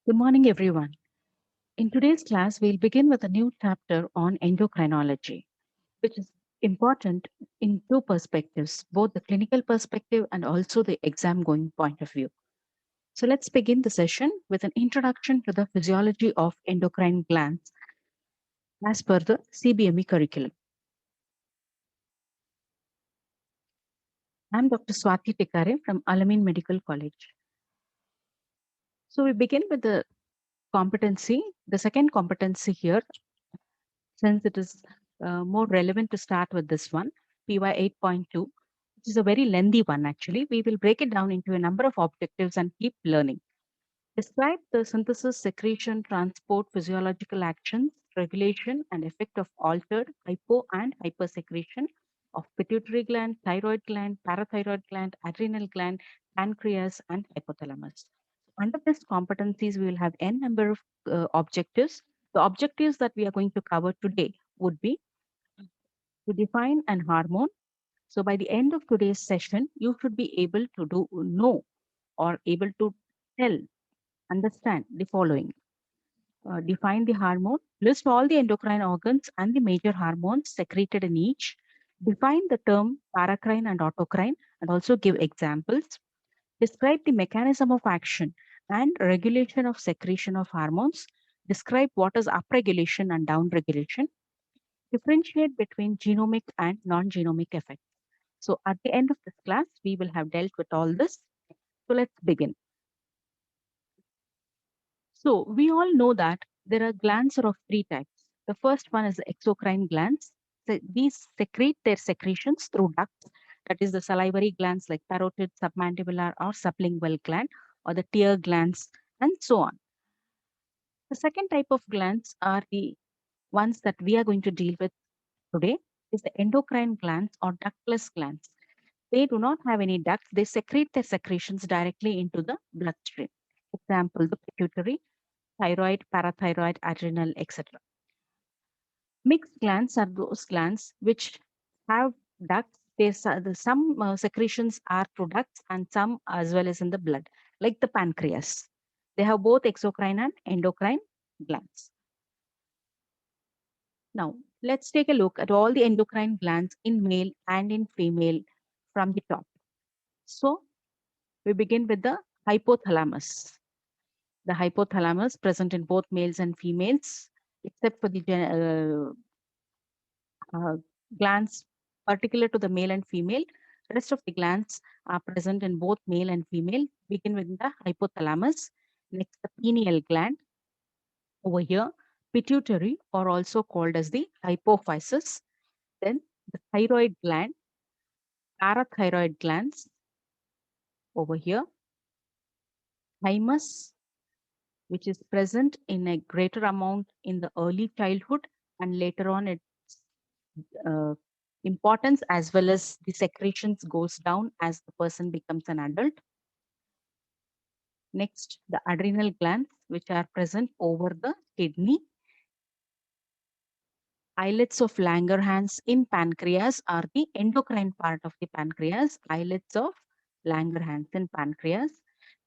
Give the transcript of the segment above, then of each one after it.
Good morning, everyone. In today's class, we'll begin with a new chapter on endocrinology, which is important in two perspectives, both the clinical perspective and also the exam going point of view. So let's begin the session with an introduction to the physiology of endocrine glands as per the CBME curriculum. I'm Dr. Swati Tikare from Alamein Medical College. So we begin with the competency. The second competency here, since it is more relevant to start with this one, PY 8.2, which is a very lengthy one actually. We will break it down into a number of objectives and keep learning. Describe the synthesis, secretion, transport, physiological actions, regulation, and effect of altered hypo and hypersecretion of pituitary gland, thyroid gland, parathyroid gland, adrenal gland, pancreas, and hypothalamus. Under these competencies, we will have n number of objectives. The objectives that we are going to cover today would be to define an hormone. So by the end of today's session, you should be able to know or able to tell, understand the following. Define the hormone, list all the endocrine organs and the major hormones secreted in each, define the term paracrine and autocrine, and also give examples. Describe the mechanism of action and regulation of secretion of hormones. Describe what is upregulation and downregulation. Differentiate between genomic and non-genomic effects. So at the end of this class, we will have dealt with all this. So let's begin. So we all know that there are glands are of three types. The first one is the exocrine glands. So these secrete their secretions through ducts, that is the salivary glands like parotid, submandibular, or sublingual gland, or the tear glands, and so on. The second type of glands are the ones that we are going to deal with today is the endocrine glands or ductless glands. They do not have any ducts. They secrete their secretions directly into the bloodstream. Example, the pituitary, thyroid, parathyroid, adrenal, etc. Mixed glands are those glands which have ducts. Some secretions are through ducts and some as well as in the blood, like the pancreas. They have both exocrine and endocrine glands. Now, let's take a look at all the endocrine glands in male and in female from the top. So, we begin with the hypothalamus. The hypothalamus present in both males and females, except for the glands particular to the male and female. Rest of the glands are present in both male and female. Begin with the hypothalamus. Next, the pineal gland. Over here, pituitary, or also called as the hypophysis. Then the thyroid gland, parathyroid glands. Over here, thymus, which is present in a greater amount in the early childhood, and later on its uh, importance as well as the secretions goes down as the person becomes an adult. Next, the adrenal glands, which are present over the kidney. Islets of Langerhans in pancreas are the endocrine part of the pancreas. Islets of Langerhans in pancreas.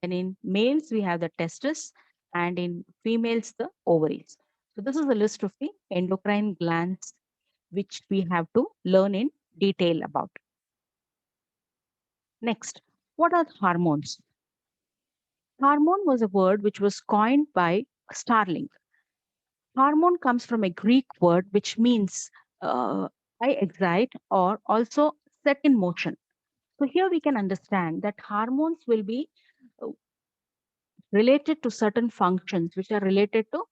And in males, we have the testis, and in females, the ovaries. So this is a list of the endocrine glands which we have to learn in detail about. Next, what are hormones? Hormone was a word which was coined by Starling. Hormone comes from a Greek word which means I excite or also set in motion. So here we can understand that hormones will be uh, related to certain functions which are related to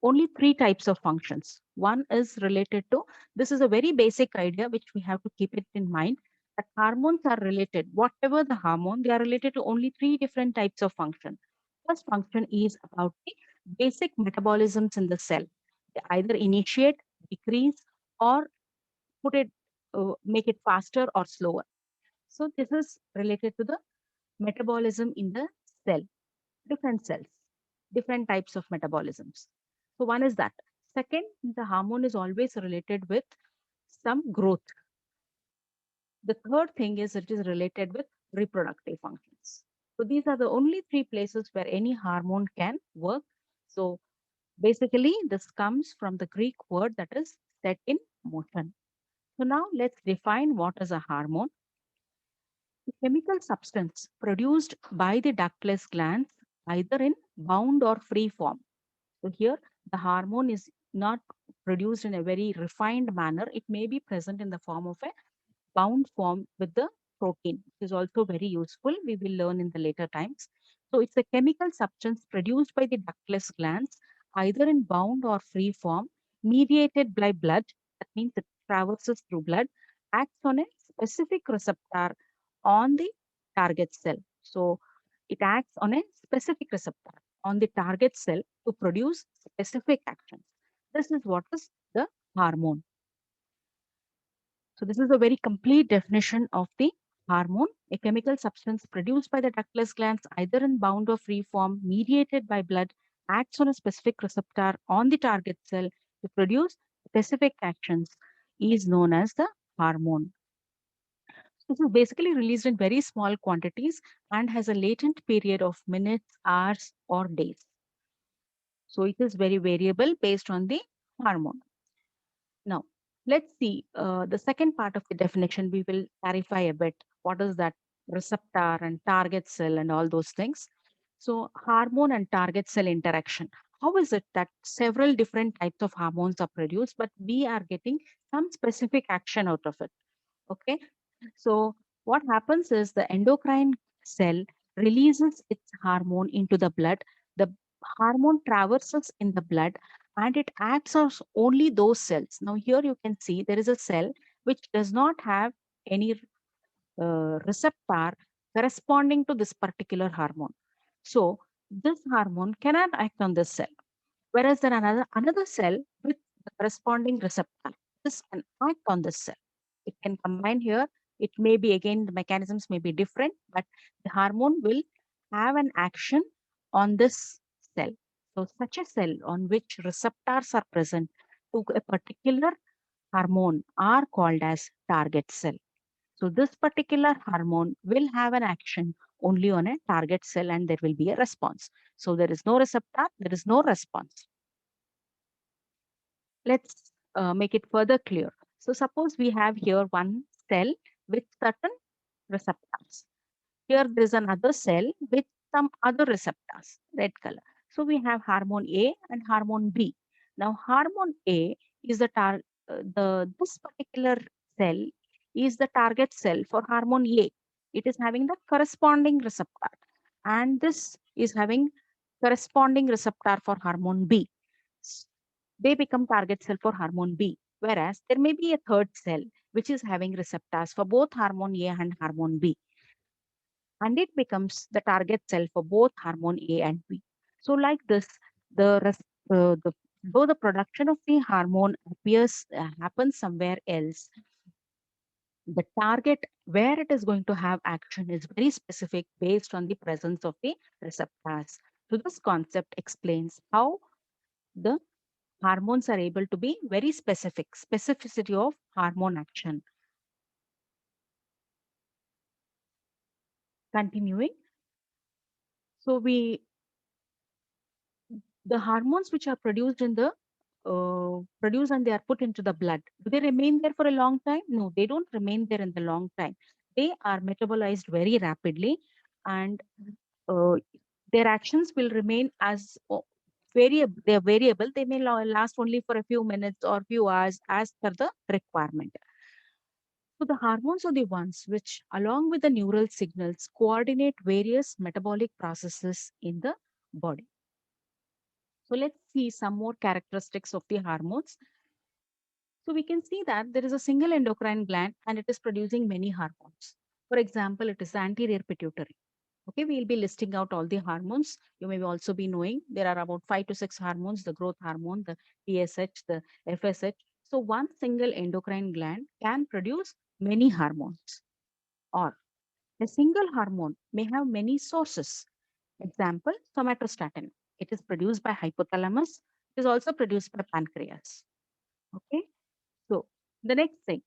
only three types of functions. One is related to, this is a very basic idea which we have to keep it in mind, that hormones are related, whatever the hormone, they are related to only three different types of function. First function is about the basic metabolisms in the cell. They either initiate, decrease, or put it, make it faster or slower. So this is related to the metabolism in the cell, different cells, different types of metabolisms. So one is that. Second, the hormone is always related with some growth. The third thing is it is related with reproductive functions. So these are the only three places where any hormone can work. So basically, this comes from the Greek word that is set in motion. So now let's define what is a hormone. A chemical substance produced by the ductless glands, either in bound or free form. So here, the hormone is not produced in a very refined manner. It may be present in the form of a bound form with the protein, which is also very useful. We will learn in the later times. So it's a chemical substance produced by the ductless glands, either in bound or free form, mediated by blood. That means it traverses through blood, acts on a specific receptor on the target cell. So it acts on a specific receptor on the target cell to produce specific actions. This is what is the hormone. So this is a very complete definition of the hormone, a chemical substance produced by the ductless glands, either in bound or free form, mediated by blood, acts on a specific receptor on the target cell to produce specific actions, is known as the hormone. This is basically released in very small quantities and has a latent period of minutes, hours, or days. So it is very variable based on the hormone. Now, let's see the second part of the definition. We will clarify a bit what is that receptor and target cell and all those things. So, hormone and target cell interaction. How is it that several different types of hormones are produced, but we are getting some specific action out of it? Okay. So, what happens is the endocrine cell releases its hormone into the blood. The hormone traverses in the blood and it acts on only those cells. Now, here you can see there is a cell which does not have any receptor corresponding to this particular hormone. So, this hormone cannot act on this cell. Whereas there another cell with the corresponding receptor. This can act on this cell. It can combine here. It may be again the mechanisms may be different, but the hormone will have an action on this cell. So such a cell on which receptors are present to a particular hormone are called as target cell. So this particular hormone will have an action only on a target cell and there will be a response. So there is no receptor, there is no response. Let's make it further clear. So suppose we have here one cell with certain receptors. Here there is another cell with some other receptors, red color. So we have hormone A and hormone B. Now hormone A is the this particular cell is the target cell for hormone A. It is having the corresponding receptor, and this is having corresponding receptor for hormone B. They become target cell for hormone B. Whereas there may be a third cell which is having receptors for both hormone A and hormone B. And it becomes the target cell for both hormone A and B. So like this, the, the though the production of the hormone appears happens somewhere else, the target where it is going to have action is very specific based on the presence of the receptors. So this concept explains how the hormones are able to be very specific, specificity of hormone action. Continuing, so the hormones which are produced in the produced and they are put into the blood, do they remain there for a long time? No, they don't remain there in the long time. They are metabolized very rapidly, and uh, their actions will remain as variable. They are variable. They may last only for a few minutes or few hours as per the requirement. So the hormones are the ones which, along with the neural signals, coordinate various metabolic processes in the body. So let's see some more characteristics of the hormones. So we can see that there is a single endocrine gland and it is producing many hormones. For example, it is the anterior pituitary. Okay, we'll be listing out all the hormones. You may also be knowing there are about 5 to 6 hormones, the growth hormone, the TSH, the FSH. So one single endocrine gland can produce many hormones, or a single hormone may have many sources. Example, somatostatin. It is produced by hypothalamus. It is also produced by pancreas. Okay. So the next thing,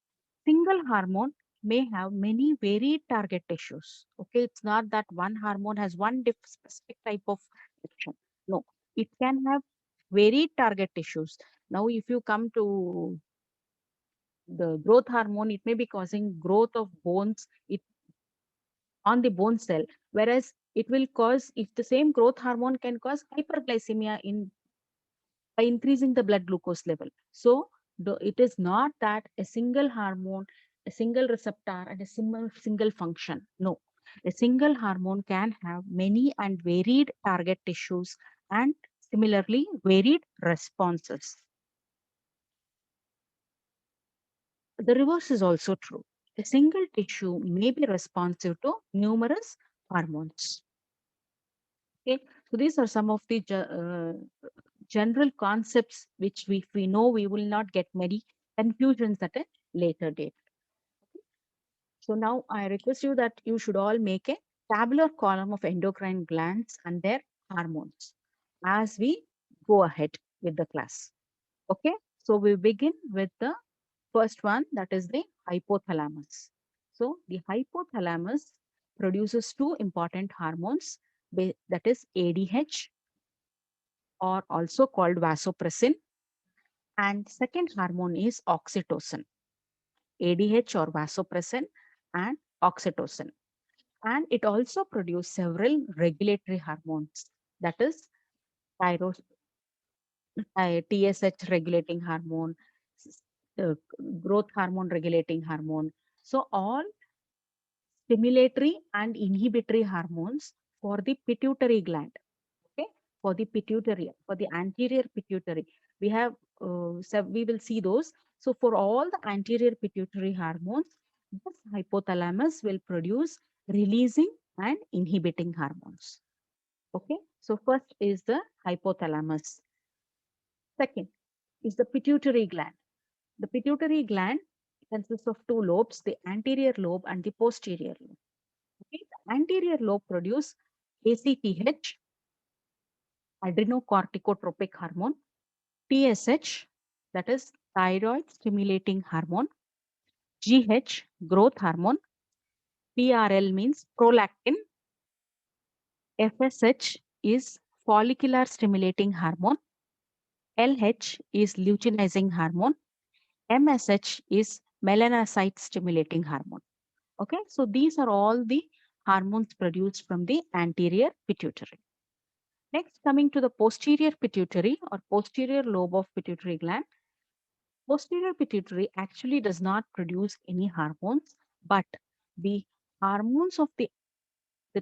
single hormone may have many varied target tissues. Okay, it's not that one hormone has one specific type of action. No, it can have varied target tissues. Now, if you come to the growth hormone, it may be causing growth of bones on the bone cell, whereas it will cause, if the same growth hormone can cause hyperglycemia in by increasing the blood glucose level. So it is not that a single hormone, a single receptor, and a single function. No, a single hormone can have many and varied target tissues and similarly varied responses. The reverse is also true. A single tissue may be responsive to numerous hormones. Okay, so these are some of the general concepts which we know we will not get many confusions at a later date. So now I request you that you should all make a tabular column of endocrine glands and their hormones as we go ahead with the class. Okay, so we begin with the first one, that is the hypothalamus. So the hypothalamus produces two important hormones, that is ADH, or also called vasopressin, and second hormone is oxytocin. ADH or vasopressin and oxytocin. And it also produces several regulatory hormones, that is thyroid, TSH regulating hormone, uh, growth hormone regulating hormone. So all stimulatory and inhibitory hormones for the pituitary gland. Okay, for the pituitary, for the anterior pituitary, we have so we will see those. So for all the anterior pituitary hormones, this hypothalamus will produce releasing and inhibiting hormones. Okay, so first is the hypothalamus. Second is the pituitary gland. The pituitary gland consists of two lobes, the anterior lobe and the posterior lobe. Okay, the anterior lobe produce ACTH, adrenocorticotropic hormone, TSH, that is thyroid stimulating hormone, GH, growth hormone, PRL means prolactin, FSH is follicular stimulating hormone, LH is luteinizing hormone, MSH is melanocyte stimulating hormone. Okay, so these are all the hormones produced from the anterior pituitary. Next, coming to the posterior pituitary or posterior lobe of pituitary gland. Posterior pituitary actually does not produce any hormones, but the hormones of the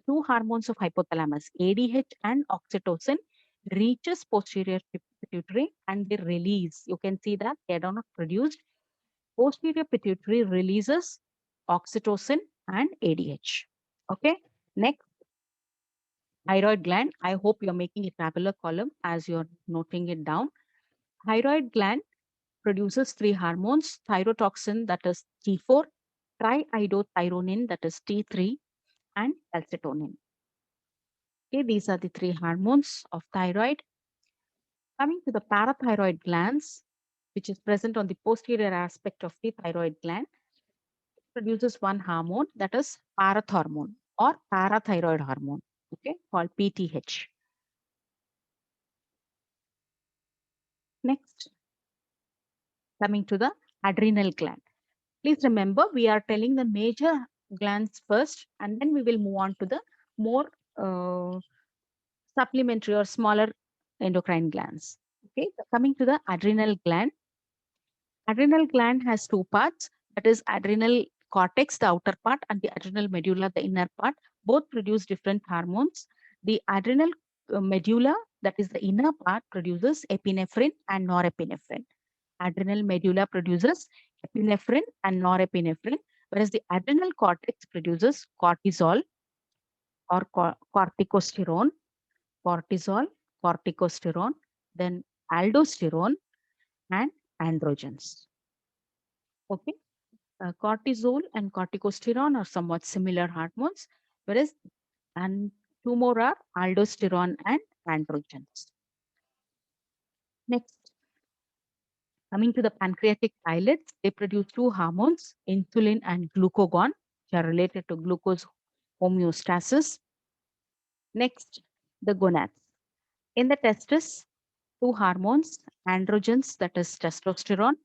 two hormones of hypothalamus, ADH and oxytocin, reaches posterior pituitary and they release. You can see that they are not produced. Posterior pituitary releases oxytocin and ADH. Okay. Next, thyroid gland. I hope you're making a tabular column as you're noting it down. Thyroid gland produces three hormones, thyrotoxin, that is T4, triiodothyronine, that is T3, and calcitonin. Okay, these are the three hormones of thyroid. Coming to the parathyroid glands, which is present on the posterior aspect of the thyroid gland, it produces one hormone, that is parathormone or parathyroid hormone, okay, called PTH. Next, coming to the adrenal gland. Please remember, we are telling the major glands first, and then we will move on to the more supplementary or smaller endocrine glands. Okay, so coming to the adrenal gland. Adrenal gland has two parts, that is adrenal cortex, the outer part, and the adrenal medulla, the inner part. Both produce different hormones. The adrenal medulla, that is the inner part, produces epinephrine and norepinephrine. Adrenal medulla produces epinephrine and norepinephrine, whereas the adrenal cortex produces cortisol or corticosterone, cortisol, corticosterone, then aldosterone and androgens. Okay, cortisol and corticosterone are somewhat similar hormones, whereas and two more are aldosterone and androgens. Next, Coming to the pancreatic islets, they produce two hormones, insulin and glucagon, which are related to glucose homeostasis. Next, the gonads. In the testis, two hormones, androgens, that is testosterone,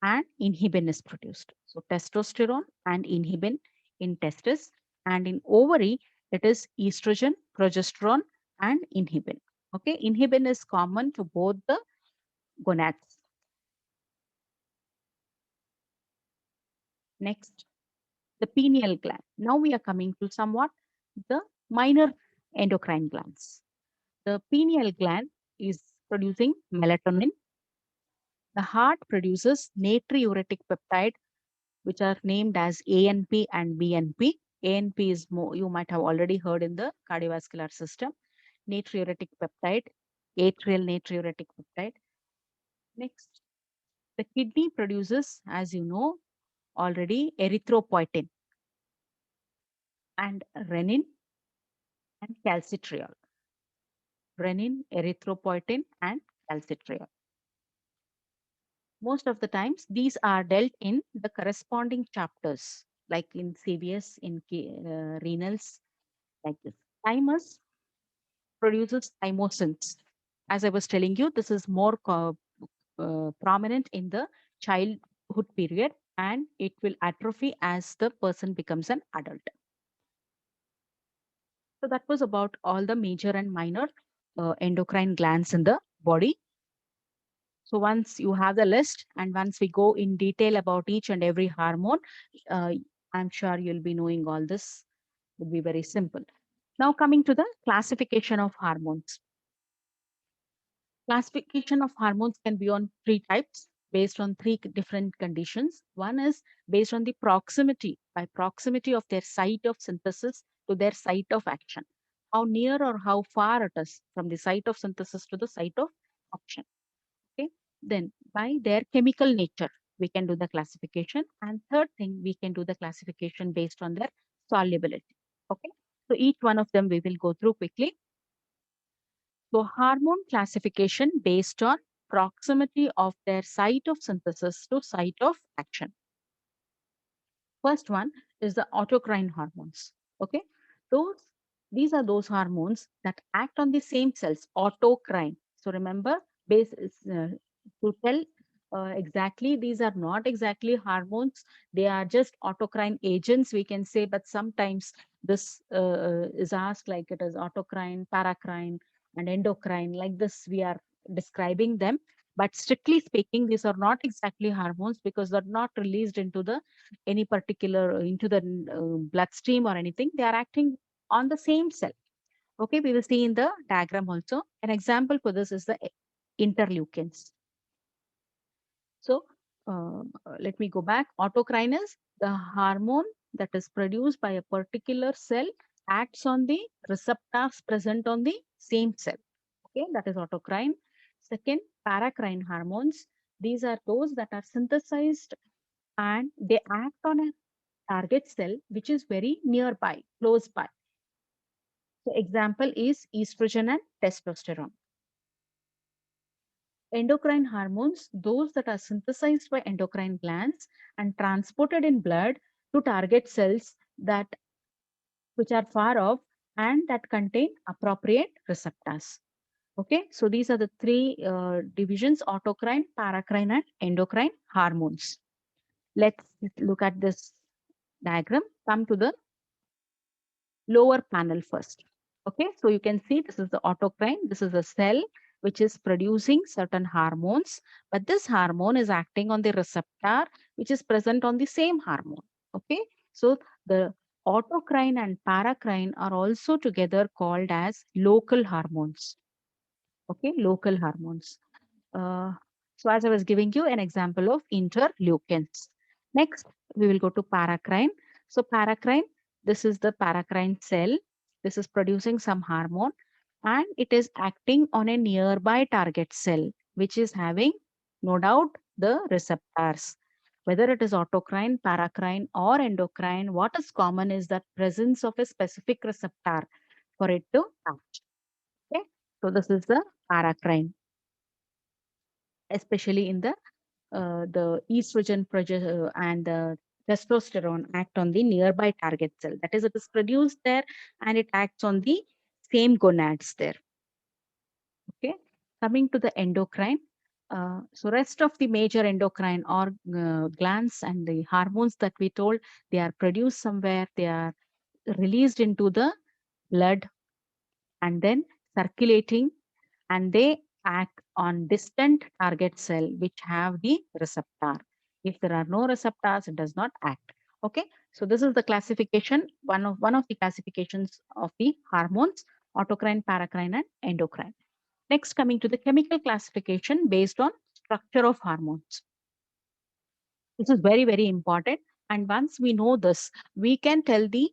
and inhibin is produced. So testosterone and inhibin in testis, and in ovary, it is estrogen, progesterone, and inhibin. Okay, inhibin is common to both the gonads. Next, the pineal gland. Now we are coming to somewhat the minor endocrine glands. The pineal gland is producing melatonin. The heart produces natriuretic peptide, which are named as ANP and BNP. ANP is more, you might have already heard in the cardiovascular system. Natriuretic peptide, atrial natriuretic peptide. Next, the kidney produces, as you know already, erythropoietin and renin and calcitriol. Renin, erythropoietin, and calcitriol. Most of the times, these are dealt in the corresponding chapters, like in CVS, in renals, like this. Thymus produces thymosins. As I was telling you, this is more prominent in the childhood period, and it will atrophy as the person becomes an adult. So that was about all the major and minor endocrine glands in the body. So once you have the list and once we go in detail about each and every hormone, uh, I'm sure you'll be knowing all this would be very simple. Now coming to the classification of hormones. Classification of hormones can be on three types based on three different conditions. One is based on the proximity, by proximity of their site of synthesis to their site of action. How near or how far it is from the site of synthesis to the site of action. Okay. Then by their chemical nature, we can do the classification. And third thing, we can do the classification based on their solubility. Okay. So each one of them we will go through quickly. So hormone classification based on proximity of their site of synthesis to site of action. First one is the autocrine hormones. Okay. These are those hormones that act on the same cells, autocrine. So remember, base is to tell exactly, these are not exactly hormones. They are just autocrine agents, we can say, but sometimes this is asked like it is autocrine, paracrine, and endocrine. Like this, we are describing them. But strictly speaking, these are not exactly hormones because they're not released into the any particular into the bloodstream or anything. They are acting on the same cell. Okay, we will see in the diagram also. An example for this is the interleukins. So let me go back. Autocrine is the hormone that is produced by a particular cell, acts on the receptors present on the same cell. Okay, that is autocrine. Second, paracrine hormones. These are those that are synthesized and they act on a target cell which is very nearby, close by. So example is estrogen and testosterone. Endocrine hormones, those that are synthesized by endocrine glands and transported in blood to target cells that which are far off and that contain appropriate receptors. Okay, so these are the three divisions: autocrine, paracrine, and endocrine hormones. Let's look at this diagram. Come to the lower panel first. Okay, so you can see this is the autocrine. This is a cell which is producing certain hormones, but this hormone is acting on the receptor which is present on the same hormone. Okay, so the autocrine and paracrine are also together called as local hormones. Okay, local hormones. Uh, so as I was giving you an example of interleukins. Next, we will go to paracrine. So paracrine, this is the paracrine cell. This is producing some hormone and it is acting on a nearby target cell, which is having no doubt the receptors. Whether it is autocrine, paracrine or endocrine, what is common is that presence of a specific receptor for it to act. Okay, so this is the paracrine, especially in the the estrogen and the testosterone act on the nearby target cell. That is, it is produced there and it acts on the same gonads there. Okay, coming to the endocrine. So rest of the major endocrine or glands and the hormones that we told, they are produced somewhere, they are released into the blood and then circulating, and they act on distant target cell which have the receptor. If there are no receptors, it does not act. Okay, so this is the classification, one of the classifications of the hormones: autocrine, paracrine, and endocrine. Next, coming to the chemical classification based on structure of hormones. This is very, very important. And once we know this, we can tell the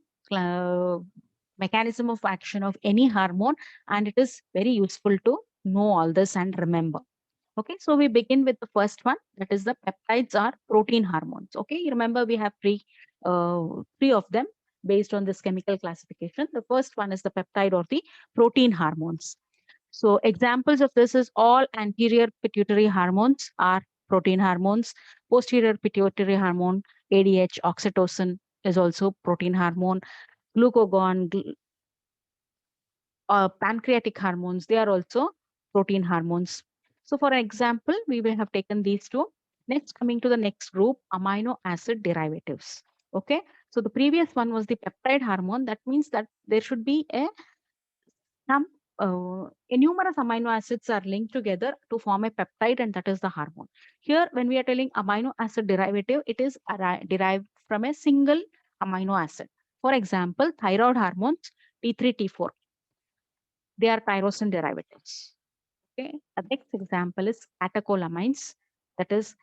mechanism of action of any hormone, and it is very useful to know all this and remember. Okay, so we begin with the first one, that is the peptides or protein hormones. Okay, you remember we have three of them based on this chemical classification. The first one is the peptide or the protein hormones. So examples of this is all anterior pituitary hormones are protein hormones. Posterior pituitary hormone, ADH, oxytocin is also protein hormone. Glucagon, pancreatic hormones, they are also protein hormones. So for example, we will have taken these two. Next, coming to the next group, amino acid derivatives. Okay, so the previous one was the peptide hormone. That means that there should be some numerous amino acids are linked together to form a peptide, and that is the hormone. Here, when we are telling amino acid derivative, it is derived from a single amino acid. For example, thyroid hormones, T3, T4, they are tyrosine derivatives. Okay. The next example is catecholamines. That is,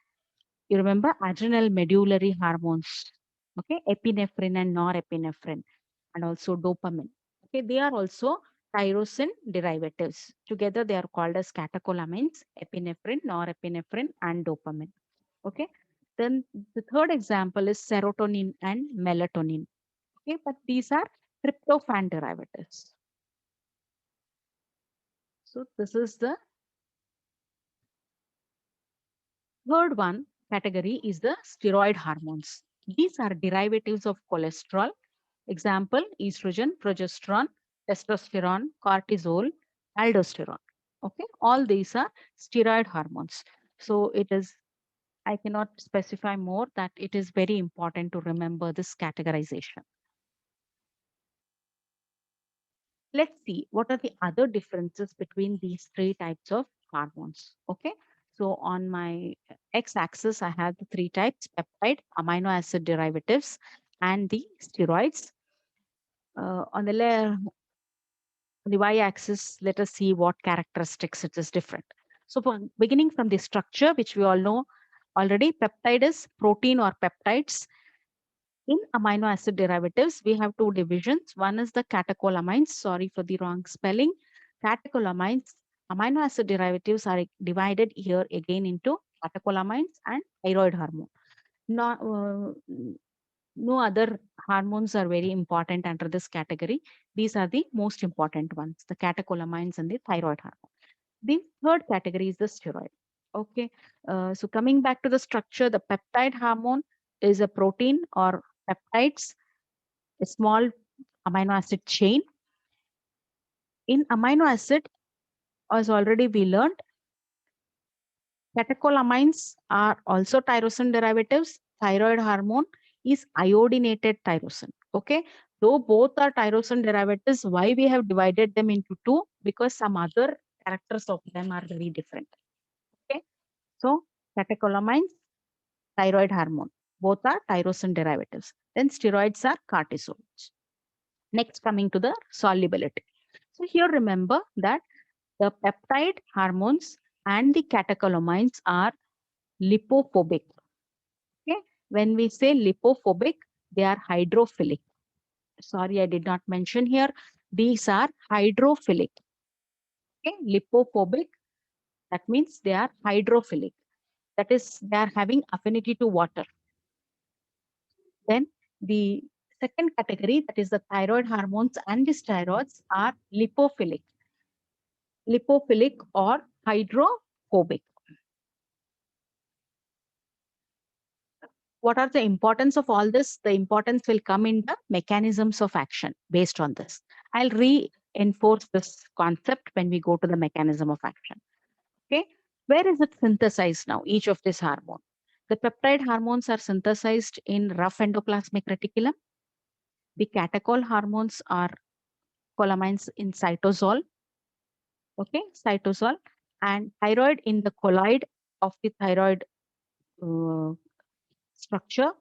you remember adrenal medullary hormones. Okay, epinephrine and norepinephrine, and also dopamine. Okay, they are also tyrosine derivatives. Together, they are called as catecholamines, epinephrine, norepinephrine, and dopamine. Okay. Then the third example is serotonin and melatonin. Okay, but these are tryptophan derivatives. So this is the third one category is the steroid hormones. These are derivatives of cholesterol. Example, estrogen, progesterone, testosterone, cortisol, aldosterone. Okay, all these are steroid hormones. So it is, I cannot specify more that it is very important to remember this categorization. Let's see what are the other differences between these three types of hormones. Okay, so on my x-axis, I have the three types: peptide, amino acid derivatives, and the steroids. On the y-axis, let us see what characteristics it is different. So beginning from the structure, which we all know already, peptide is protein or peptides. In amino acid derivatives, we have two divisions. One is the catecholamines. Sorry for the wrong spelling. Catecholamines, amino acid derivatives are divided here again into catecholamines and thyroid hormone. No other hormones are very important under this category. These are the most important ones, the catecholamines and the thyroid hormone. The third category is the steroid. Okay, so coming back to the structure, the peptide hormone is a protein or peptides, a small amino acid chain. In amino acid, as already we learned, catecholamines are also tyrosine derivatives. Thyroid hormone is iodinated tyrosine. Okay, though both are tyrosine derivatives, why we have divided them into two? Because some other characters of them are very different. Okay, so catecholamines, thyroid hormone, both are tyrosine derivatives. Then steroids are cortisols. Next, coming to the solubility. So here remember that the peptide hormones and the catecholamines are lipophobic. Okay, when we say lipophobic, they are hydrophilic. Sorry, I did not mention here. These are hydrophilic. Okay, lipophobic, that means they are hydrophilic. That is, they are having affinity to water. Then the second category, that is the thyroid hormones and the steroids, are lipophilic. Lipophilic or hydrophobic. what are the importance of all this? The importance will come in the mechanisms of action based on this. I'll reinforce this concept when we go to the mechanism of action. Okay, where is it synthesized now? Each of these hormone. The peptide hormones are synthesized in rough endoplasmic reticulum. The catechol hormones are cholamines in cytosol. Okay, cytosol, and thyroid in the colloid of the thyroid structure.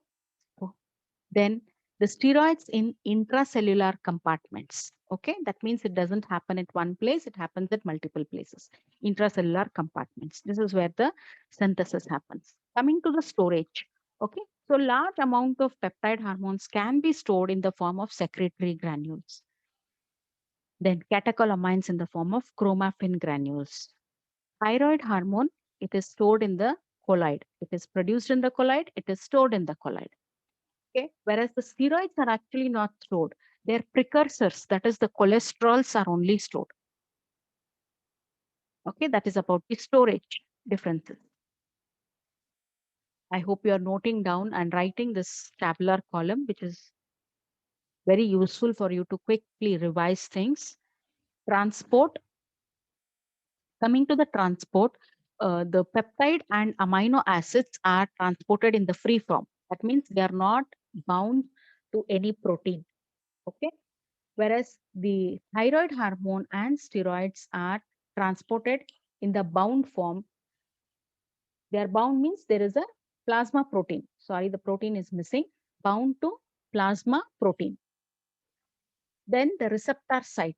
Then the steroids in intracellular compartments. Okay, that means it doesn't happen at one place, it happens at multiple places. Intracellular compartments. This is where the synthesis happens. Coming to the storage. Okay, so large amount of peptide hormones can be stored in the form of secretory granules. Then catecholamines in the form of chromaffin granules. Thyroid hormone, it is stored in the colloid. It is produced in the colloid, it is stored in the colloid. Okay, whereas the steroids are actually not stored. Their precursors, that is the cholesterols, are only stored. Okay, that is about the storage differences. I hope you are noting down and writing this tabular column, which is very useful for you to quickly revise things. Transport. Coming to the transport, the peptide and amino acids are transported in the free form. That means they are not bound to any protein. Okay. Whereas the thyroid hormone and steroids are transported in the bound form. They are bound means there is a plasma protein. Sorry, the protein is missing. Bound to plasma protein. Then the receptor site.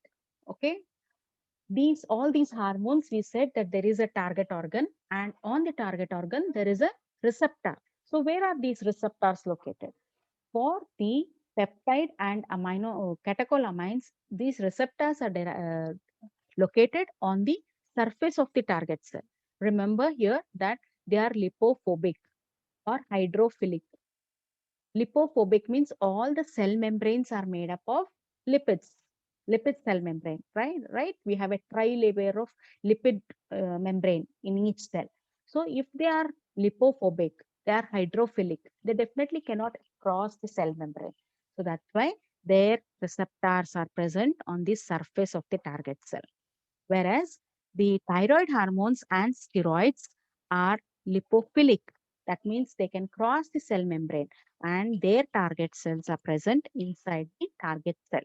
Okay. All these hormones, we said that there is a target organ, and on the target organ, there is a receptor. So where are these receptors located? For the peptide and catecholamines, these receptors are located on the surface of the target cell. Remember here that they are lipophobic or hydrophilic. Lipophobic means all the cell membranes are made up of lipids, lipid cell membrane, right? We have a tri-layer of lipid membrane in each cell. So if they are lipophobic, they are hydrophilic, they definitely cannot cross the cell membrane. So that's why their receptors are present on the surface of the target cell. Whereas the thyroid hormones and steroids are lipophilic. That means they can cross the cell membrane and their target cells are present inside the target cell.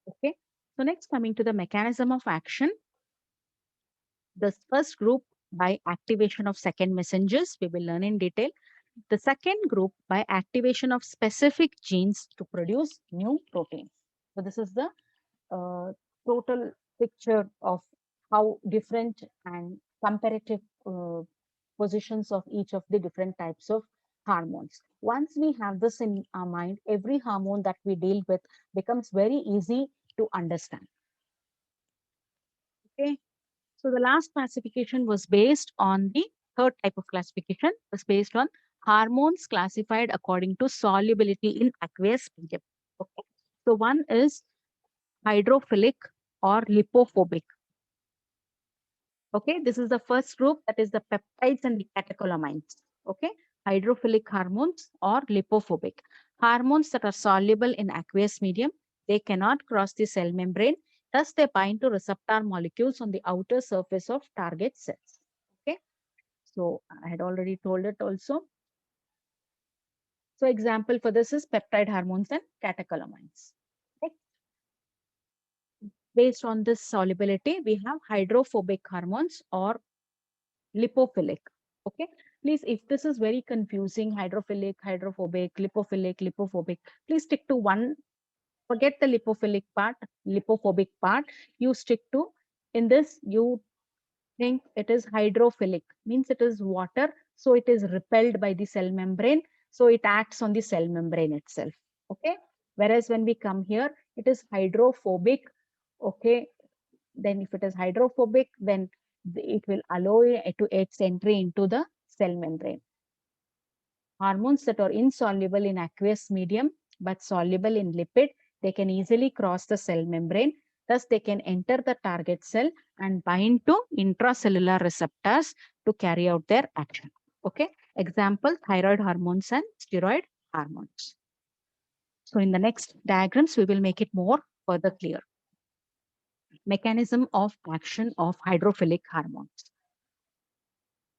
Okay. So next, coming to the mechanism of action. The first group by activation of second messengers, we will learn in detail. The second group by activation of specific genes to produce new proteins. So this is the total picture of how different and comparative positions of each of the different types of hormones. Once we have this in our mind, every hormone that we deal with becomes very easy to understand. Okay, so the last classification was based on the third type of classification, was based on hormones classified according to solubility in aqueous medium. Okay, so one is hydrophilic or lipophobic. Okay, this is the first group, that is the peptides and the catecholamines. Okay, hydrophilic hormones or lipophobic. Hormones that are soluble in aqueous medium, they cannot cross the cell membrane, thus they bind to receptor molecules on the outer surface of target cells. Okay, so I had already told it also. So example for this is peptide hormones and catecholamines. Okay. Based on this solubility, we have hydrophobic hormones or lipophilic. Okay, please, if this is very confusing, hydrophilic, hydrophobic, lipophobic, please stick to one. Forget the lipophobic part. You stick to, in this, you think it is hydrophilic, means it is water, so it is repelled by the cell membrane, so it acts on the cell membrane itself. Okay, whereas when we come here, it is hydrophobic. Okay, then if it is hydrophobic, then it will allow it to its entry into the cell membrane. Hormones that are insoluble in aqueous medium but soluble in lipid, they can easily cross the cell membrane. Thus, they can enter the target cell and bind to intracellular receptors to carry out their action. Okay, Example, thyroid hormones and steroid hormones. So in the next diagrams, we will make it more further clear. Mechanism of action of hydrophilic hormones.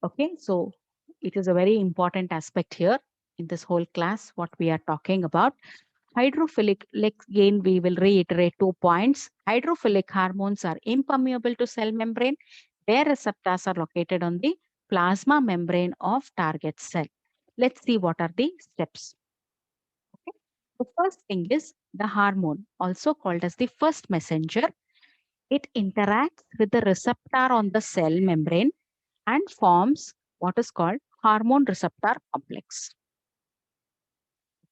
Okay, so it is a very important aspect here in this whole class, what we are talking about. Hydrophilic, again, we will reiterate 2 points. Hydrophilic hormones are impermeable to cell membrane. Their receptors are located on the plasma membrane of target cell. Let's see what are the steps. Okay. The first thing is the hormone, also called as the first messenger. It interacts with the receptor on the cell membrane and forms what is called hormone receptor complex.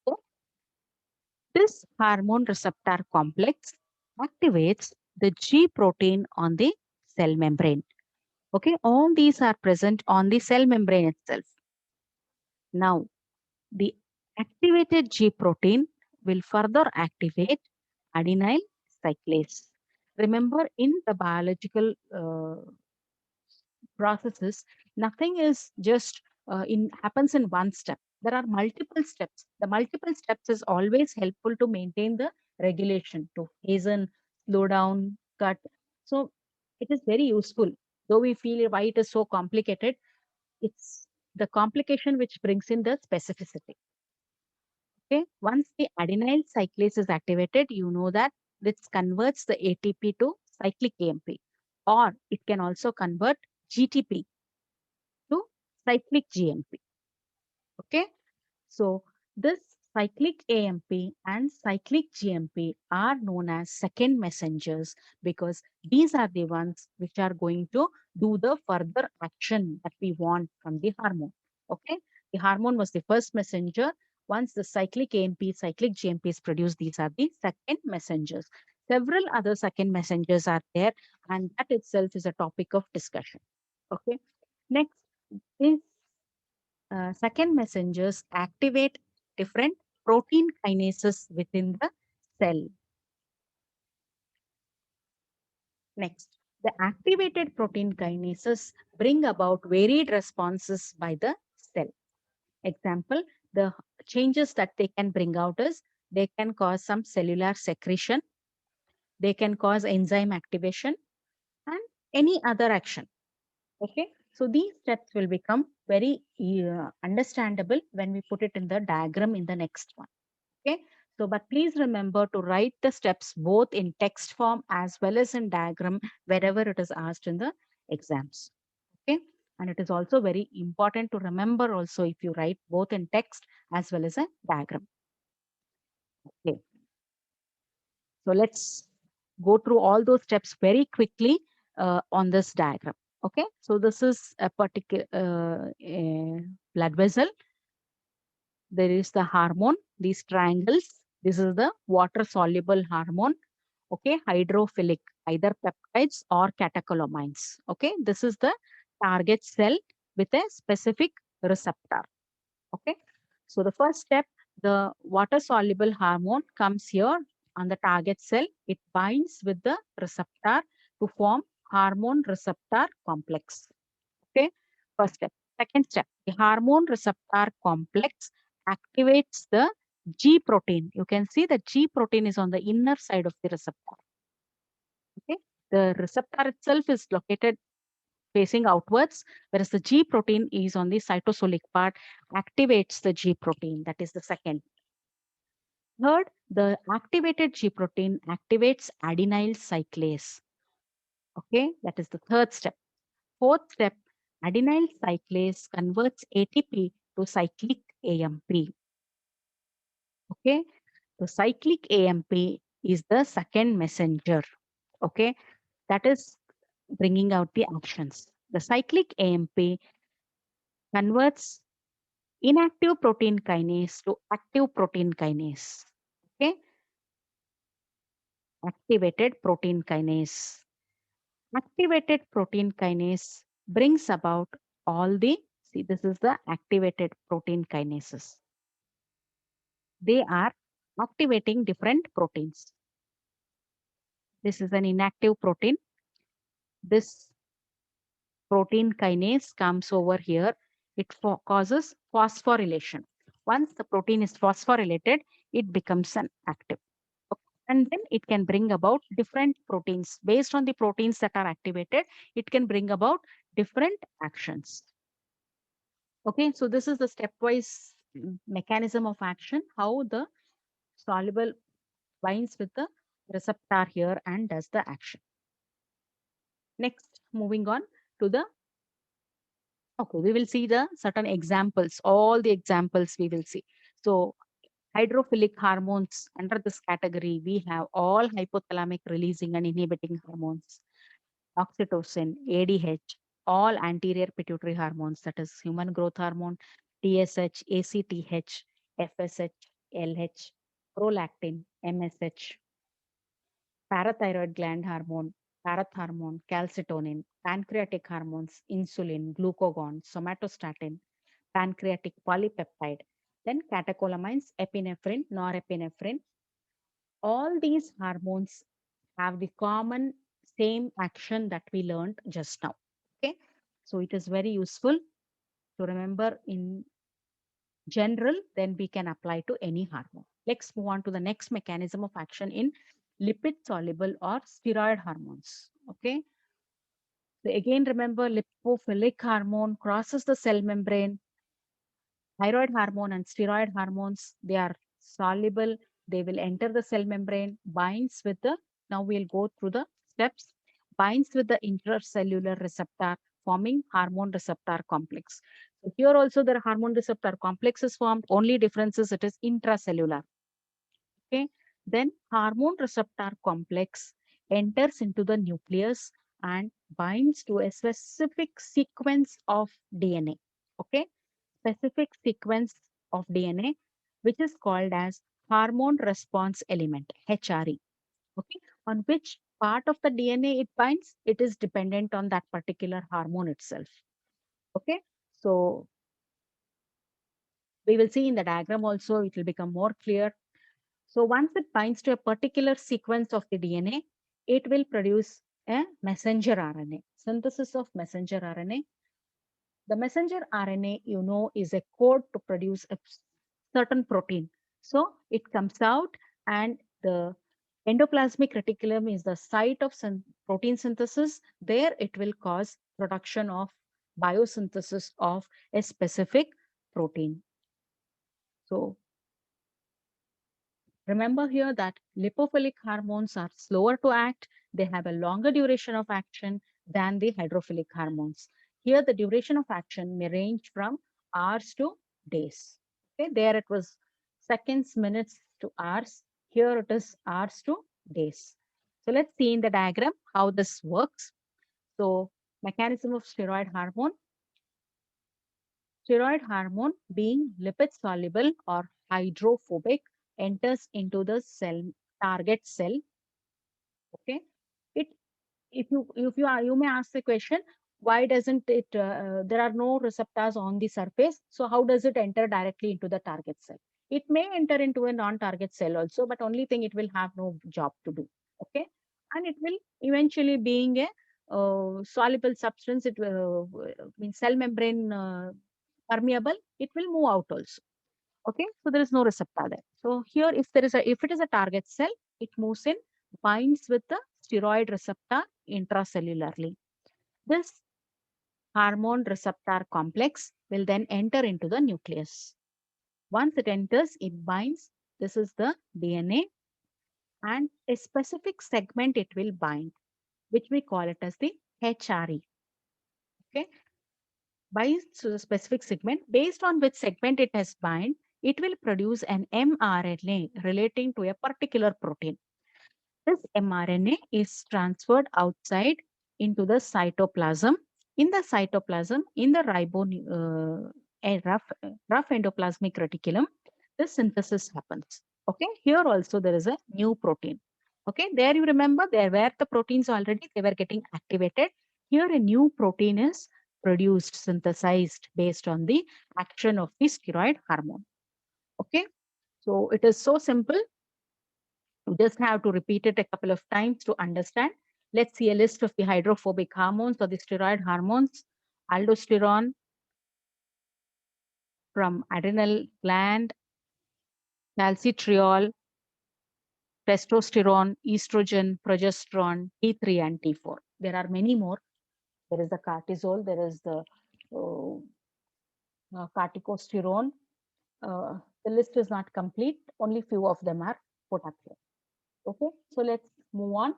Okay. This hormone receptor complex activates the G protein on the cell membrane. Okay, all these are present on the cell membrane itself. Now, the activated G protein will further activate adenyl cyclase. Remember, in the biological processes, nothing is just happens in one step. There are multiple steps. The multiple steps is always helpful to maintain the regulation, to hasten, slow down, cut. So it is very useful. Though we feel why it is so complicated, it's the complication which brings in the specificity. Okay, once the adenyl cyclase is activated, you know that this converts the ATP to cyclic AMP, or it can also convert GTP to cyclic GMP. Okay, so this cyclic AMP and cyclic GMP are known as second messengers because these are the ones which are going to do the further action that we want from the hormone. Okay, the hormone was the first messenger. Once the cyclic AMP, cyclic GMP is produced, these are the second messengers. Several other second messengers are there, and that itself is a topic of discussion. Okay, next is second messengers activate different protein kinases within the cell. Next, the activated protein kinases bring about varied responses by the cell. Example, the changes that they can bring out is they can cause some cellular secretion, they can cause enzyme activation, and any other action. Okay, so these steps will become very understandable when we put it in the diagram in the next one. Okay, so but please remember to write the steps both in text form as well as in diagram wherever it is asked in the exams. Okay, and it is also very important to remember also if you write both in text as well as a diagram. Okay, so let's go through all those steps very quickly on this diagram. Okay, so this is a particular blood vessel. There is the hormone, these triangles. This is the water soluble hormone. Okay, hydrophilic, either peptides or catecholamines. Okay, this is the target cell with a specific receptor. Okay, so the first step, the water soluble hormone comes here on the target cell. It binds with the receptor to form hormone receptor complex. Okay, first step. Second step, the hormone receptor complex activates the G protein. You can see the G protein is on the inner side of the receptor. Okay, the receptor itself is located facing outwards, whereas the G protein is on the cytosolic part, activates the G protein. That is the second. Third, the activated G protein activates adenyl cyclase. Okay, that is the third step. Fourth step, adenyl cyclase converts ATP to cyclic AMP. Okay, the cyclic AMP is the second messenger. Okay, that is bringing out the actions. The cyclic AMP converts inactive protein kinase to active protein kinase. Okay, activated protein kinase. Activated protein kinase brings about all the, see, this is the activated protein kinases. They are activating different proteins. This is an inactive protein. This protein kinase comes over here it causes phosphorylation. Once the protein is phosphorylated, it becomes an active. And then it can bring about different proteins. Based on the proteins that are activated, it can bring about different actions. Okay, so this is the stepwise mechanism of action, how the soluble binds with the receptor here and does the action. Next, moving on to the, okay, we will see the certain examples, all the examples we will see. So hydrophilic hormones, under this category, we have all hypothalamic releasing and inhibiting hormones, oxytocin, ADH, all anterior pituitary hormones, that is human growth hormone, TSH, ACTH, FSH, LH, prolactin, MSH, parathyroid gland hormone, parathormone, calcitonin, pancreatic hormones, insulin, glucagon, somatostatin, pancreatic polypeptide, then catecholamines, epinephrine, norepinephrine. All these hormones have the common same action that we learned just now. Okay, so it is very useful to remember in general, then we can apply to any hormone. Let's move on to the next mechanism of action in lipid soluble or steroid hormones. Okay, so again, remember lipophilic hormone crosses the cell membrane. Thyroid hormone and steroid hormones, they are soluble. They will enter the cell membrane, binds with the, now we'll go through the steps, binds with the intracellular receptor, forming hormone receptor complex. So here also the hormone receptor complex is formed. Only difference is it is intracellular. Okay. Then hormone receptor complex enters into the nucleus and binds to a specific sequence of DNA. Okay, specific sequence of DNA, which is called as hormone response element, HRE. Okay, on which part of the DNA it binds, it is dependent on that particular hormone itself. Okay, so we will see in the diagram also, it will become more clear. So once it binds to a particular sequence of the DNA, it will produce a messenger RNA, synthesis of messenger RNA. The messenger RNA, you know, is a code to produce a certain protein. So it comes out, and the endoplasmic reticulum is the site of protein synthesis. There it will cause production of biosynthesis of a specific protein. So remember here that lipophilic hormones are slower to act. They have a longer duration of action than the hydrophilic hormones. Here, the duration of action may range from hours to days. Okay, there it was seconds, minutes to hours. Here it is hours to days. So let's see in the diagram how this works. So mechanism of steroid hormone. Steroid hormone, being lipid soluble or hydrophobic, enters into the cell target cell. Okay, it, you may ask the question, why doesn't it there are no receptors on the surface, so how does it enter directly into the target cell? It may enter into a non-target cell also, but only thing, it will have no job to do. Okay, and it will eventually, being a soluble substance, it will mean cell membrane permeable, it will move out also. Okay, so there is no receptor there. So here, if it is a target cell, it moves in, binds with the steroid receptor intracellularly. This hormone receptor complex will then enter into the nucleus. Once it enters, it binds. This is the DNA, and a specific segment it will bind, which we call it as the HRE. Okay, binds to the specific segment. Based on which segment it has bind, it will produce an mRNA relating to a particular protein. This mRNA is transferred outside into the cytoplasm. In the cytoplasm, in the a rough endoplasmic reticulum, the synthesis happens. Okay, here also there is a new protein. Okay, there you remember, there were the proteins already, they were getting activated. Here a new protein is produced, synthesized based on the action of the steroid hormone. Okay, so it is so simple. You just have to repeat it a couple of times to understand. Let's see a list of the hydrophobic hormones or the steroid hormones. Aldosterone, from adrenal gland, calcitriol, testosterone, estrogen, progesterone, T3 and T4. There are many more. There is the cortisol, there is the corticosterone. The list is not complete. Only few of them are put up here. Okay, so let's move on.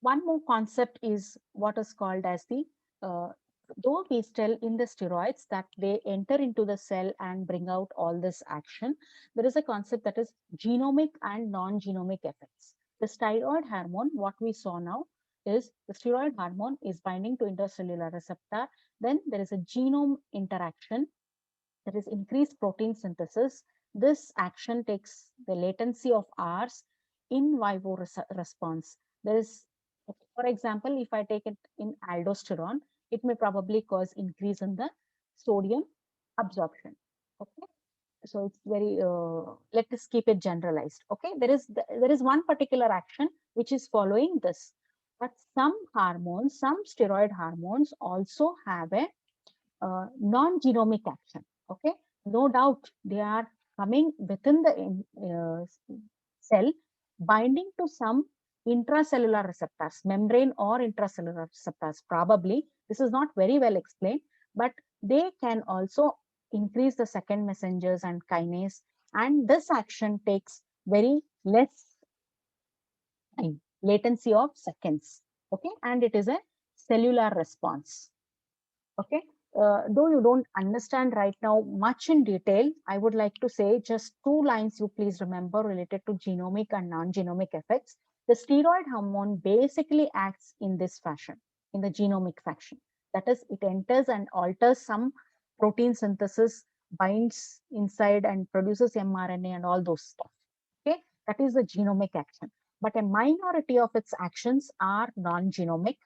One more concept is what is called as the, though we tell in the steroids that they enter into the cell and bring out all this action, there is a concept that is genomic and non-genomic effects. The steroid hormone, what we saw now, is the steroid hormone is binding to intracellular receptor. Then there is a genome interaction, that is increased protein synthesis. This action takes the latency of hours in vivo response. There is, for example, if I take it in aldosterone, it may probably cause increase in the sodium absorption. Okay, so it's very, let us keep it generalized. Okay, there is one particular action which is following this, but some hormones, some steroid hormones also have a non-genomic action. Okay, no doubt they are coming within the cell, binding to some intracellular receptors, membrane or intracellular receptors. Probably this is not very well explained, but they can also increase the second messengers and kinase, and this action takes very less time, latency of seconds. Okay, and it is a cellular response. Okay, though you don't understand right now much in detail, I would like to say just two lines you please remember related to genomic and non-genomic effects. The steroid hormone basically acts in this fashion, in the genomic fashion. That is, it enters and alters some protein synthesis, binds inside and produces mRNA and all those stuff. Okay, that is the genomic action. But a minority of its actions are non-genomic,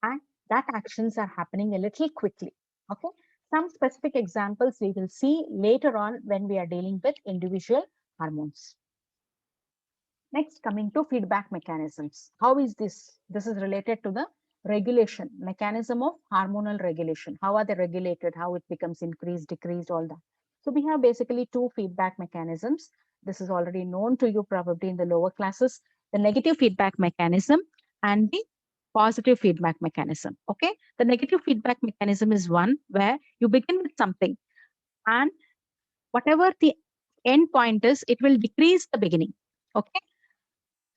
and that actions are happening a little quickly. Okay, some specific examples we will see later on when we are dealing with individual hormones. Next, coming to feedback mechanisms. How is this? This is related to the regulation mechanism of hormonal regulation. How are they regulated? How it becomes increased, decreased, all that. So we have basically two feedback mechanisms. This is already known to you probably in the lower classes: the negative feedback mechanism and the positive feedback mechanism. Okay, the negative feedback mechanism is one where you begin with something, and whatever the end point is, it will decrease the beginning. Okay,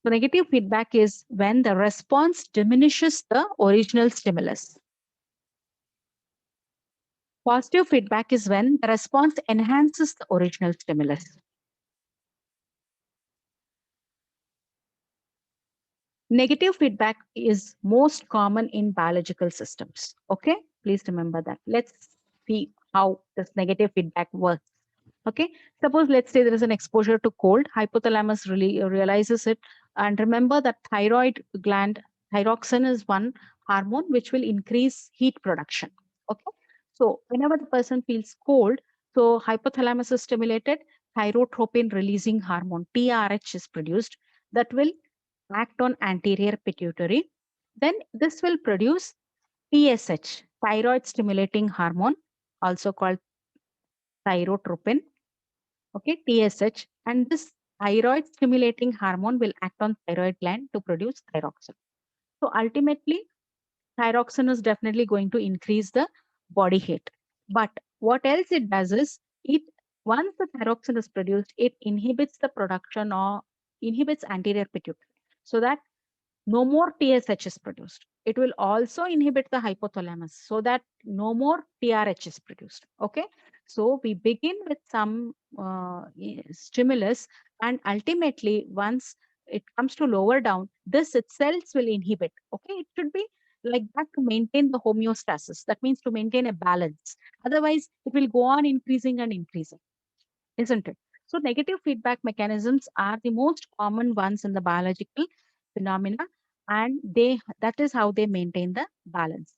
so negative feedback is when the response diminishes the original stimulus. Positive feedback is when the response enhances the original stimulus. Negative feedback is most common in biological systems. Okay, please remember that. Let's see how this negative feedback works. Okay, suppose let's say there is an exposure to cold, hypothalamus really realizes it, and remember that thyroid gland, thyroxine is one hormone which will increase heat production. Okay, so whenever the person feels cold, so hypothalamus is stimulated, thyrotropin releasing hormone TRH is produced, that will act on anterior pituitary. Then this will produce TSH, thyroid stimulating hormone, also called thyrotropin. Okay, TSH, and this thyroid stimulating hormone will act on thyroid gland to produce thyroxine. So ultimately, thyroxine is definitely going to increase the body heat. But what else it does is, it once the thyroxine is produced, it inhibits the production or inhibits anterior pituitary, so that no more TSH is produced. It will also inhibit the hypothalamus so that no more TRH is produced. Okay, so we begin with some stimulus, and ultimately, once it comes to lower down, this itself will inhibit. Okay, it should be like that to maintain the homeostasis. That means to maintain a balance. Otherwise, it will go on increasing and increasing, isn't it? So negative feedback mechanisms are the most common ones in the biological phenomena, and that is how they maintain the balance.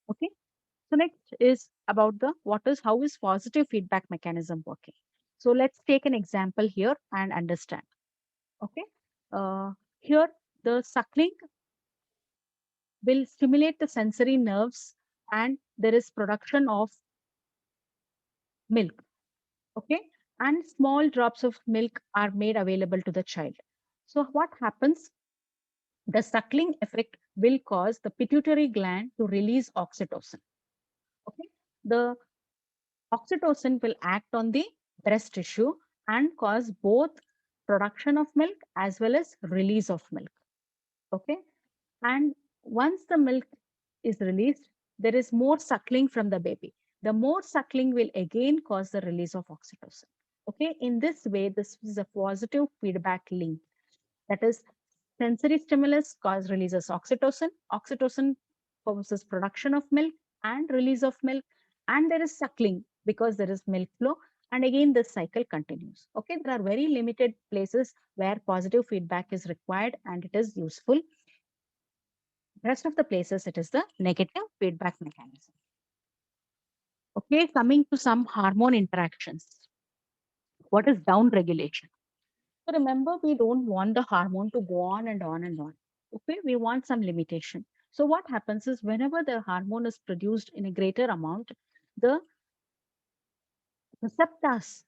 Okay. So next is about the how is positive feedback mechanism working. So let's take an example here and understand. Okay. Here the suckling will stimulate the sensory nerves and there is production of milk. Okay, and small drops of milk are made available to the child. So what happens? The suckling effect will cause the pituitary gland to release oxytocin. Okay, the oxytocin will act on the breast tissue and cause both production of milk as well as release of milk. Okay, and once the milk is released, there is more suckling from the baby. The more suckling will again cause the release of oxytocin. Okay, in this way, this is a positive feedback link. That is, sensory stimulus cause releases oxytocin. Oxytocin causes production of milk and release of milk, and there is suckling because there is milk flow. And again, this cycle continues. Okay, there are very limited places where positive feedback is required and it is useful. Rest of the places, it is the negative feedback mechanism. Okay, coming to some hormone interactions. What is down regulation? So remember, we don't want the hormone to go on and on and on. Okay, we want some limitation. So what happens is whenever the hormone is produced in a greater amount, the receptors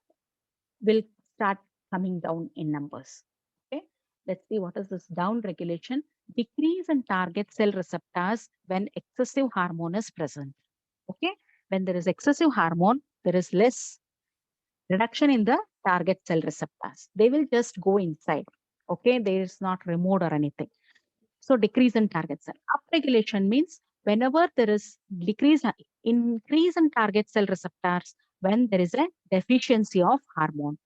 will start coming down in numbers. Okay, let's see what is this down regulation. Decrease in target cell receptors when excessive hormone is present. Okay, when there is excessive hormone, there is less reduction in the target cell receptors. They will just go inside. Okay, there is not removed or anything. So decrease in target cell. Upregulation means whenever there is increase in target cell receptors when there is a deficiency of hormone.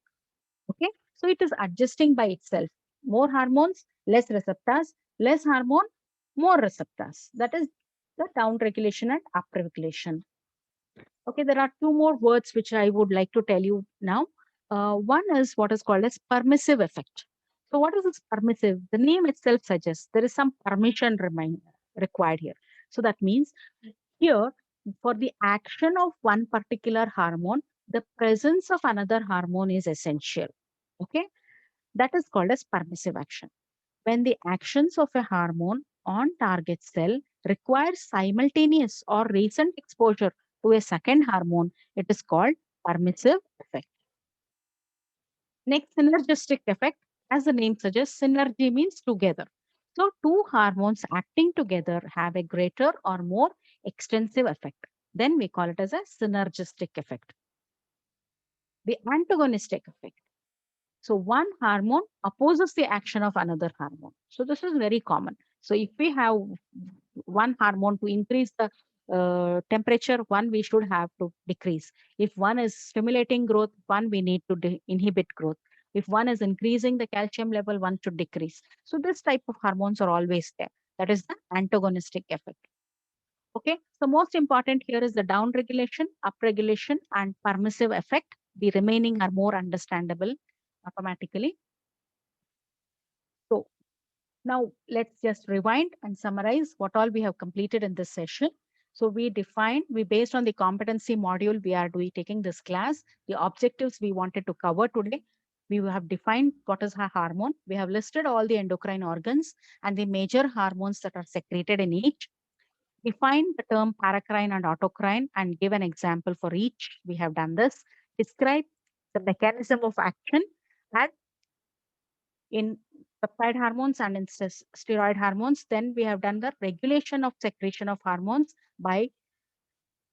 Okay, so it is adjusting by itself. More hormones, less receptors, less hormone, more receptors. That is the down regulation and up regulation. Okay, there are two more words which I would like to tell you now. One is what is called as permissive effect. So what is this permissive? The name itself suggests there is some permission required here. So that means here for the action of one particular hormone, the presence of another hormone is essential. Okay, that is called as permissive action. When the actions of a hormone on target cell requires simultaneous or recent exposure to a second hormone, it is called permissive effect. Next, synergistic effect. As the name suggests, synergy means together. So, two hormones acting together have a greater or more extensive effect. Then we call it as a synergistic effect. The antagonistic effect. So one hormone opposes the action of another hormone. So this is very common. So if we have one hormone to increase the temperature, one we should have to decrease. If one is stimulating growth, one we need to inhibit growth. If one is increasing the calcium level, one should decrease. So this type of hormones are always there. That is the antagonistic effect. Okay, so most important here is the down regulation, up regulation, and permissive effect. The remaining are more understandable automatically. So now let's just rewind and summarize what all we have completed in this session. So we based on the competency module we are taking this class, the objectives we wanted to cover today. We have defined what is a hormone. We have listed all the endocrine organs and the major hormones that are secreted in each. Define the term paracrine and autocrine and give an example for each. We have done this. Describe the mechanism of action and in peptide hormones and in steroid hormones. Then we have done the regulation of secretion of hormones by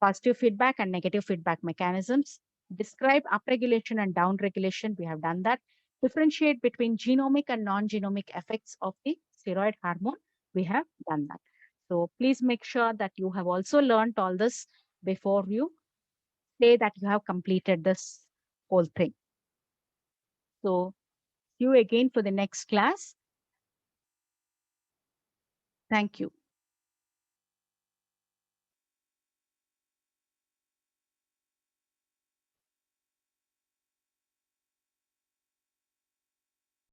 positive feedback and negative feedback mechanisms. Describe upregulation and downregulation. We have done that. Differentiate between genomic and non-genomic effects of the steroid hormone. We have done that. So please make sure that you have also learned all this before you say that you have completed this whole thing. So see you again for the next class. Thank you.